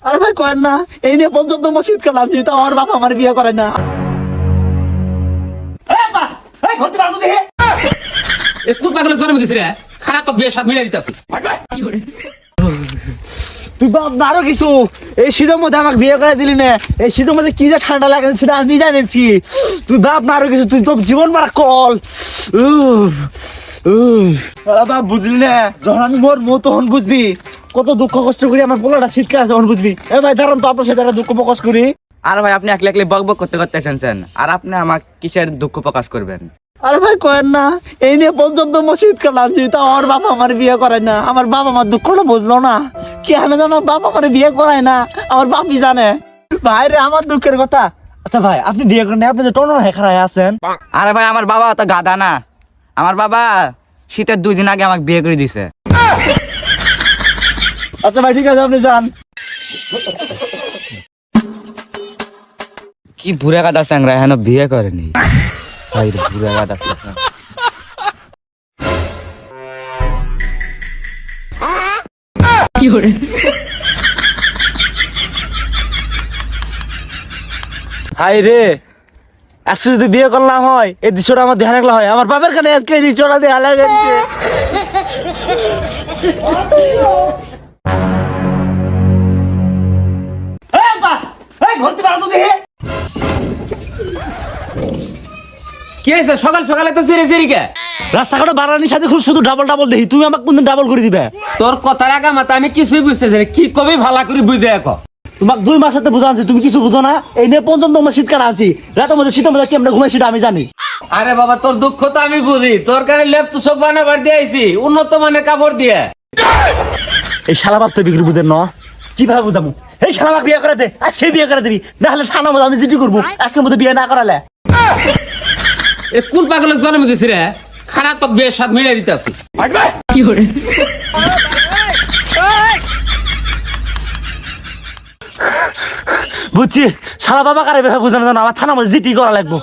আরে ভাই করেন না, এই নিয়ে পঞ্চম শীতকাল আনছি, তো আমার বাপ আমার বিয়ে করে না। কোন পাগলের জন্ম দিছি রে? খারাপ তো বিয়ে সাথ মিলাই দিতাছি। তুই বাপ না আরো কিছু, এই শীতের মধ্যে আমাকে বিয়ে করে দিলি না। এই শীতের মধ্যে কি যে ঠান্ডা লাগে সেটা আমি জানেছি। তুই বাপ না আরো কিছু, তুই তো জীবন মারা কল। বাপ বুঝলি না, যখন আমি মরবো তখন বুঝবি কত দুঃখ কষ্ট করি আমার পোলাটা শীতকাল আছে, তখন বুঝবি। এ ভাই দাঁড়ান তো, আপনার সাথে দুঃখ প্রকাশ করি। আর ভাই আপনি একলা একলা বক বক করতে করতে এসেছেন, আর আপনি আমাকে কিসের দুঃখ প্রকাশ করবেন? আরে ভাই কয়েন না, এই নিয়ে পঞ্চম শীতকাল আনছি, তা আমার বাবা আমার বিয়ে করায় না। আমার বাবা আমার দুঃখটা বুঝলো না, কি হানে আমার বাবা আমার বিয়ে করায় না, আমার বাপি জানে। ভাই রে আমার দুঃখের কথা। আচ্ছা ভাই আপনি বিয়ে করেন, আপনি যে টনর হেখারায় আছেন। আরে ভাই আমার বাবা তো গাদা না, আমার বাবা শীতের 2 দিন আগে আমাকে বিয়ে করে দিছে। আচ্ছা ভাই ঠিক আছে, আপনি যান। কি বুড়া গাদা স্যাংরা এখনো বিয়ে করেনি। ভাই রে বুড়া গাদা। হাই রে, আজকে যদি বিয়ে করলাম হয়, এই দৃশ্যটা আমার ধ্যান রাখলা হয়। আমার বাবার কানে আজকে এই দৃশ্যটা দেয়া লাগছে। কি হয়েছে সকাল সকালে তো সিরে সিরি কে? রাস্তাঘাটে বাড়ানির সাথে খুব শুধু ডাবল ডাবল দেখি, তুমি আমাকে কোনদিন ডাবল করে দিবে? তোর কথার আগা মাথা আমি কিছুই বুঝতেছি না, কি কবি ভালা করে বুঝে এখন। তোমাকে 2 মাস সাথে বুঝা আনছি, তুমি কিছু বুঝো না। এই নিয়ে পঞ্চম শীতকাল আনছি, রাতের মধ্যে শীতের মধ্যে কেমন ঘুমাই সেটা আমি জানি। আরে বাবা তোর দুঃখ তো আমি বুঝি, তোর কারণে লেপ তো সব বানাবার দিয়ে আইছি উন্নত মানের কাপড় দিয়ে। এই শালা বাপ তো বিক্রি বুঝেন ন, কিভাবে বুঝাবো? এই শালা বাপ বিয়ে করে দে, আর সে বিয়ে করে দিবি, না হলে শালা মধ্যে আমি জিটি করবো আজকের মধ্যে বিয়ে না করালে। এ কোন পাগলের জন্ম দিছি রে? খারাপ তো বিয়ে সাথ মিলাই দিতাছি। বুঝছি, শালা বাবা কারে বুঝানো জানো, আমার থানা মধ্যে জিটি করা লাগবো।